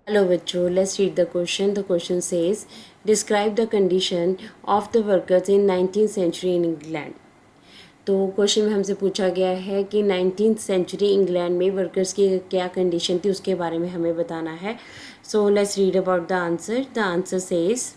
Hello bachcho, let's read the question. The question says, describe the condition of the workers in 19th century in England. तो question में हमसे पूछा गया है कि 19th सेंचुरी इंग्लैंड में वर्कर्स की क्या कंडीशन थी उसके बारे में हमें बताना है. So let's read about the answer. The answer says,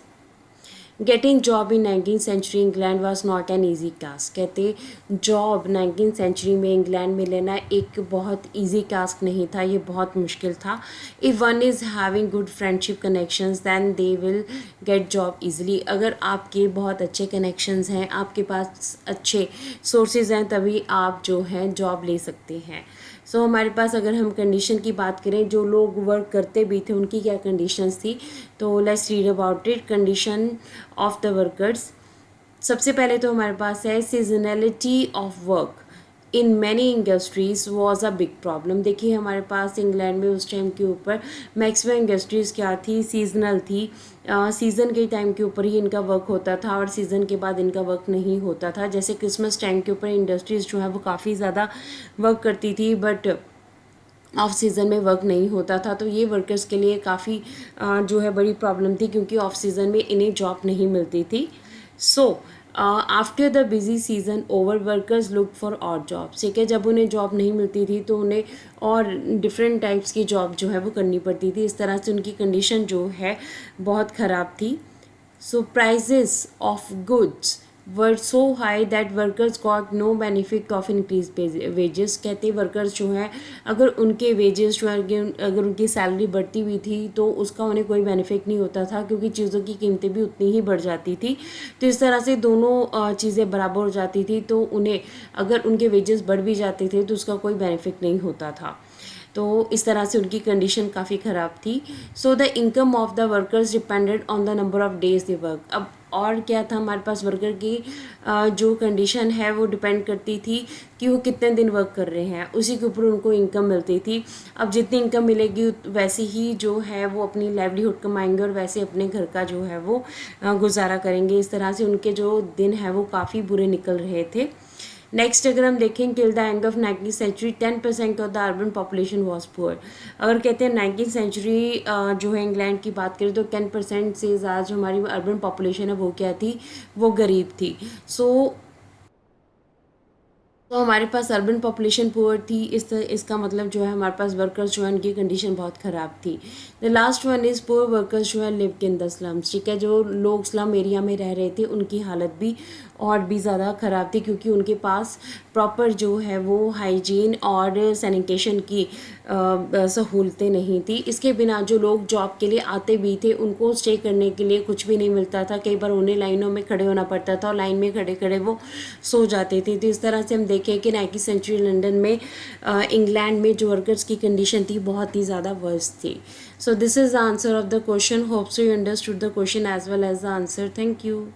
getting job in 19th century England was not an easy task. कहते जॉब 19th सेंचुरी में इंग्लैंड में लेना एक बहुत ईजी टास्क नहीं था, ये बहुत मुश्किल था. If one is having good friendship connections than they will get job easily. अगर आपके बहुत अच्छे कनेक्शंस हैं, आपके पास अच्छे सोर्सेज हैं, तभी आप जो हैं जॉब ले सकते हैं. सो हमारे पास अगर हम कंडीशन की बात करें, जो लोग वर्क करते भी थे उनकी क्या कंडीशंस थी, तो let's read about it. Condition of the workers. सबसे पहले तो हमारे पास है seasonality of work in many industries was a big problem. देखिए हमारे पास इंग्लैंड में उस टाइम के ऊपर मैक्सिमम इंडस्ट्रीज़ क्या थी, सीजनल थी. सीज़न के टाइम के ऊपर ही इनका वर्क होता था और सीज़न के बाद इनका वर्क नहीं होता था. जैसे क्रिसमस टाइम के ऊपर इंडस्ट्रीज़ जो है वो काफ़ी ज़्यादा वर्क करती थी, बट ऑफ सीज़न में वर्क नहीं होता था. तो ये वर्कर्स के लिए काफ़ी जो है बड़ी प्रॉब्लम थी, क्योंकि ऑफ सीज़न में इन्हें जॉब नहीं मिलती थी. So after the busy season over workers look for और जॉब्स. ठीक है, जब उन्हें जॉब नहीं मिलती थी तो उन्हें और डिफरेंट टाइप्स की जॉब जो है वो करनी पड़ती थी. इस तरह से उनकी कंडीशन जो है बहुत ख़राब थी. So prices of goods were so high that workers got no benefit of increased wages. कहते वर्कर्स जो हैं, अगर उनके वेजेस जो है, अगर उनकी सैलरी बढ़ती हुई थी तो उसका उन्हें कोई बेनिफिट नहीं होता था, क्योंकि चीज़ों की कीमतें भी उतनी ही बढ़ जाती थी. तो इस तरह से दोनों चीज़ें बराबर हो जाती थी, तो उन्हें अगर उनके वेजेस बढ़ भी जाते थे तो उसका कोई बेनिफिट नहीं होता था. तो इस तरह से उनकी कंडीशन काफ़ी ख़राब थी. So the income of the workers depended on the number of days they work. अब और क्या था, हमारे पास वर्कर की जो कंडीशन है वो डिपेंड करती थी कि वो कितने दिन वर्क कर रहे हैं, उसी के ऊपर उनको इनकम मिलती थी. अब जितनी इनकम मिलेगी वैसे ही जो है वो अपनी लाइवलीहुड कमाएंगे और वैसे अपने घर का जो है वो गुजारा करेंगे. इस तरह से उनके जो दिन हैं वो काफ़ी बुरे निकल रहे थे. नेक्स्ट अगर हम देखें, till the end of 19th century 10% of the urban population was poor. अगर कहते हैं 19th सेंचुरी जो है इंग्लैंड की बात करें तो 10% से ज़्यादा जो हमारी अर्बन पॉपुलेशन है वो क्या थी, वो गरीब थी. सो तो हमारे पास अर्बन पॉपुलेशन पुअर थी. इसका मतलब जो है हमारे पास वर्कर्स जो है उनकी कंडीशन बहुत ख़राब थी. The last one is poor workers जो है लिव्ड इन द स्लम्स. ठीक है, जो लोग स्लम एरिया में रह रहे थे उनकी हालत भी और भी ज़्यादा ख़राब थी, क्योंकि उनके पास प्रॉपर जो है वो हाइजीन और सैनिटेशन की सहूलतें नहीं थी. इसके बिना जो लोग जॉब के लिए आते भी थे उनको स्टे करने के लिए कुछ भी नहीं मिलता था. कई बार उन्हें लाइनों में खड़े होना पड़ता था और लाइन में खड़े खड़े वो सो जाते थे. तो इस तरह से हम देखें कि 19th सेंचुरी लंदन में इंग्लैंड में जो वर्कर्स की कंडीशन थी बहुत ही ज़्यादा वर्स्ट थी. So this is the answer of the question. Hope so you understood the question as well as the answer. Thank you.